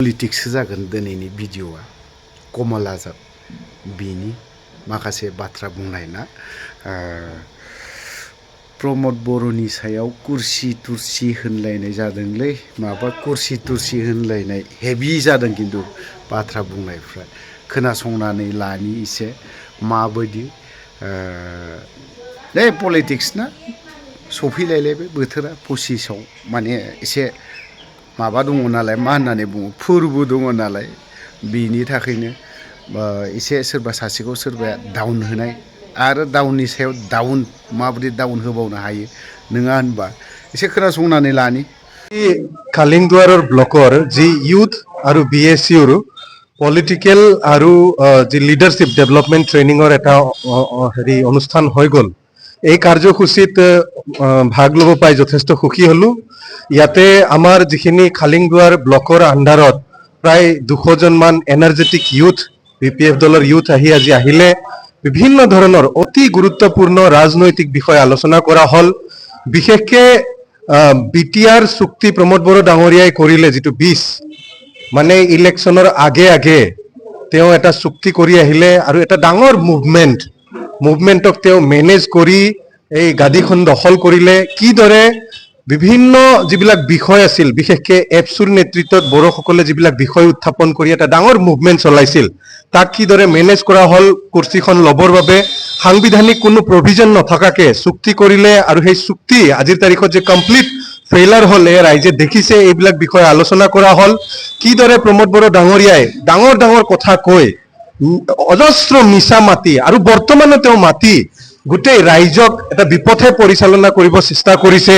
politics जागोन दिनैनि भिडिअ'आ कमल आजाद बिनि माखासे बाथ्रा बुंनाय ना प्रमद बर'नि सायाव कुर्सि तुर्सि होनलायनाय जादोंलै माबा कुर्सि तुर्सि होनलायनाय हेभि जादों खिन्थु बाथ्रा बुंनायफ्रा खोनासंनानै लानि एसे माबायदि पलिटिक्स ना सफैलायलायबाय बोथोरा 25आव माने एसे माबा दङ नालाय मा होननानै बुङो फोरबो दङ नालाय बिनि थाखायनो एसे सोरबा सासेखौ सोरबाया डाउन होनाय आरो डाउननि सायाव डाउन माबायदि डाउन होबावनो हायो नङा होनबा एसे खोनासंनानै लानि কালিংদুৱাৰৰ ব্লকৰ যি ইউথ আৰু BSUৰ পলিটিকেল আৰু যি লিডাৰশ্বিপ ডেভেলপমেণ্ট ট্ৰেইনিঙৰ এটা হেৰি অনুষ্ঠান হৈ গ'ল এই কাৰ্যসূচীত ভাগ ল'ব পাই যথেষ্ট সুখী হ'লোঁ ইয়াতে আমাৰ যিখিনি খালিংদুৱাৰ ব্লকৰ আণ্ডাৰত প্ৰায় 200 জন মান এনাৰ্জেটিক ইউথ BPF দলৰ ইউথ আজি আহিলে বিভিন্ন ধৰণৰ অতি গুৰুত্বপূৰ্ণ ৰাজনৈতিক বিষয় আলোচনা কৰা হ'ল বিশেষকৈ BTR চুক্তি প্ৰমোদ বড়ো ডাঙৰীয়াই কৰিলে যেটো 20 মানে ইলেকশনৰ আগে আগে তেও এটা চুক্তি কৰি আহিলে আৰু এটা ডাঙৰ মুভমেন্টক তেও মেনেজ কৰি এই গাদীখন দখল কৰিলে কি দৰে বিভিন্ন যিবিলাক বিষয় আছিল বিশেষকৈ এপসুৰ নেতৃত্বত বড়োসকলে যিবিলাক বিষয় উত্থাপন কৰি এটা ডাঙৰ মুভমেন্ট চলাইছিল তাক কি দৰে মেনেজ কৰা হল কুৰ্সীখন লবৰ বাবে সাংবিধানিক কোনো প্ৰভিজন নথকাকে চুক্তি কৰিলে আৰু সেই চুক্তি আজিৰ তাৰিখত যে কমপ্লিট ফেইলাৰ হলে ৰাইজে দেখিছে এইবিলাক বিষয় আলোচনা কৰা হল কি দৰে প্ৰমোদ বড়ো ডাঙৰীয়াই ডাঙৰ ডাঙৰ কথা কৈ অজস্ৰ মিছা মাতি আৰু বৰ্তমানে তেও মাতি গোটেই ৰাইজক এটা বিপথে পৰিচালনা কৰিব চেষ্টা কৰিছে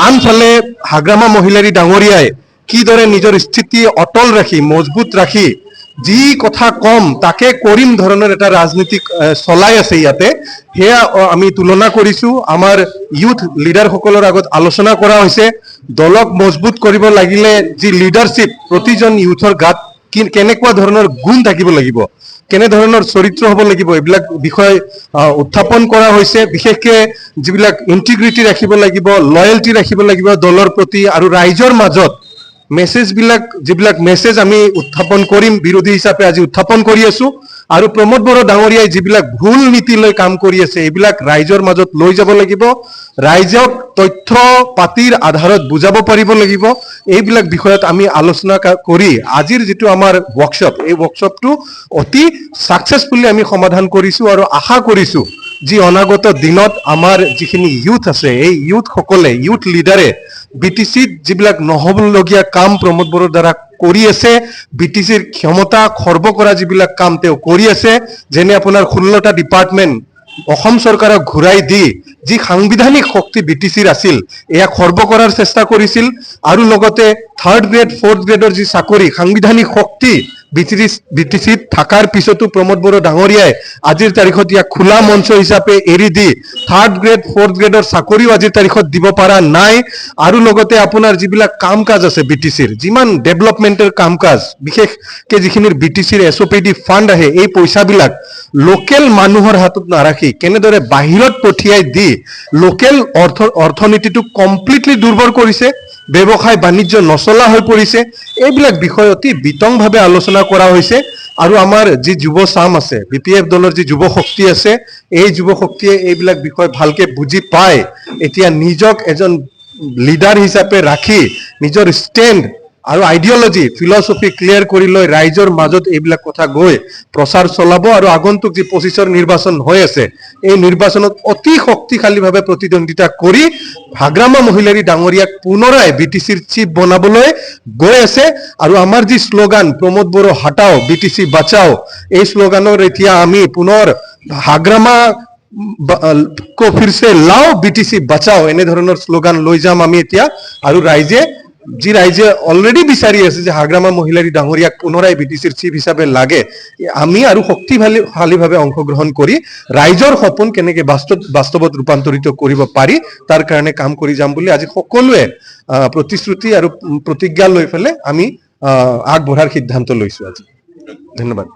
আনফালে হাগ্ৰামা মহিলাৰী ডাঙৰীয়াই কি দৰে নিজৰ স্থিতি অটল ৰাখি মজবুত ৰাখি যি কথা কম তাকে কৰিম ধৰণৰ এটা ৰাজনীতিক চলাই আছে ইয়াতে হেয়া আমি তুলনা কৰিছো আমাৰ ইউথ লিডাৰ সকলৰ আগত আলোচনা কৰা হৈছে দলক মজবুত কৰিব লাগিলে যি লিডাৰশ্বিপ প্ৰতিজন ইউথৰ গাত কেনেকুৱা ধৰণৰ গুণ থাকিব লাগিব কেনে ধৰণৰ চৰিত্ৰ হ'ব লাগিব এইবিলাক বিষয় উত্থাপন কৰা হৈছে বিশেষকৈ যিবিলাক ইন্টিগ্ৰিটি ৰাখিব লাগিব লয়ালটি ৰাখিব লাগিব দলৰ প্ৰতি আৰু ৰাইজৰ মাজত যিবিলাক মেছেজ আমি উত্থাপন কৰিম বিৰোধী হিচাপে আজি উত্থাপন কৰি আছো আৰু প্ৰমোদ বড়ো ডাঙৰীয়াই যিবিলাক ভুল নীতি লৈ কাম কৰি আছে এইবিলাক ৰাইজৰ মাজত লৈ যাব লাগিব ৰাইজক তথ্য পাতিৰ আধাৰত বুজাব পাৰিব লাগিব এইবিলাক বিষয়ত আমি আলোচনা কৰি আজিৰ যেটো আমাৰ ওয়াৰ্কশ্বপ এই ওয়াৰ্কশ্বপটো অতি সাকসেসফুলি আমি সমাধান কৰিছো আৰু আশা কৰিছো যি অনাগত দিনত আমাৰ যিখিনি ইউথ আছে এই ইউথ সকলে ইউথ লিডাৰে BTCত যিবিলাক নহবলগীয়া কাম প্ৰমোদ বড়োৰ দ্বাৰা কৰি আছে BTCৰ ক্ষমতা খৰ্ব কৰা যিবিলাক কাম তেও কৰি আছে যেনে আপোনাৰ 16টা ডিপাৰ্টমেন্ট অসম চৰকাৰক ঘূৰাই দি যি সাংবিধানিক শক্তি BTCৰ আছিল এয়া খৰ্ব কৰাৰ চেষ্টা কৰিছিল আৰু লগতে 3rd গ্ৰেড 4th গ্ৰেডৰ যি চাকৰি সাংবিধানিক শক্তি BTCত থাকাৰ পিছতো প্ৰমোদ বড়ো ডাঙৰীয়াই আজিৰ তাৰিখত ইয়া খোলা মঞ্চ হিচাপে এৰি দি 3rd গ্ৰেড 4th গ্ৰেডৰ চাকৰিও আজিৰ তাৰিখত দিব পৰা নাই আৰু লগতে আপোনাৰ যিবিলাক কাম কাজ আছে BTCৰ যিমান ডেভেলপমেন্টৰ কাম কাজ বিশেষকৈ যিখিনিৰ BTCৰ SOPD ফান্ড আহে এই পইচাবিলাক লোকেল মানুহৰ হাতত নাৰাখি কেনেদৰে বাহিৰত পঠিয়াই দি লোকেল অৰ্থনীতিটো কমপ্লিটলি দুৰ্বল কৰিছে ব্যৱসায় বাণিজ্য নচলা হৈ পৰিছে এইবিলাক বিষয় অতি বিতংভাৱে আলোচনা কৰা হৈছে আৰু আমাৰ যি যুৱ চাম আছে BPF দলৰ যি যুৱ শক্তি আছে এই যুৱ শক্তিয়ে এইবিলাক বিষয় ভালকে বুজি পায় এতিয়া নিজক এজন লিডাৰ হিচাপে ৰাখি নিজৰ ষ্টেণ্ড আৰু আইডিঅলজি ফিলসফি ক্লিয়াৰ কৰি লৈ ৰাইজৰ মাজত এইবিলাক কথা গৈ প্ৰচাৰ চলাব আৰু আগন্তুক যি 25ৰ নিৰ্বাচন হৈ আছে এই নিৰ্বাচনত অতি শক্তিশালীভাৱে প্ৰতিদ্বন্দ্বিতা কৰি হাগ্ৰামা মহিলাৰী ডাঙৰীয়াক পুনৰাই BTCৰ চিফ বনাবলৈ গৈ আছে আৰু আমাৰ যি স্লোগান প্ৰমোদ বড়ো হটাও BTC বাঁচাও এই স্লোগানৰ এতিয়া আমি পুনৰ হাগ্ৰামা को फिर से लाओ BTC बचाओ এনে ধৰণৰ স্লোগান লৈ যাম আমি এতিয়া আৰু ৰাইজে অলৰেডি বিচাৰি আছে যে হাগ্ৰামা মহিলাৰী ডাঙৰীয়াক পুনৰাই BTCৰ চিফ হিচাপে লাগে আমি আৰু শক্তিশালীভাৱে অংশগ্ৰহণ কৰি ৰাইজৰ সপোন কেনেকৈ বাস্তৱত ৰূপান্তৰিত কৰিব পাৰি তাৰ কাৰণে কাম কৰি যাম বুলি আজি সকলোৱে প্ৰতিশ্ৰুতি আৰু প্ৰতিজ্ঞা লৈ ফেলে আমি আগবঢ়াৰ সিদ্ধান্ত লৈছো আজি ধন্যবাদ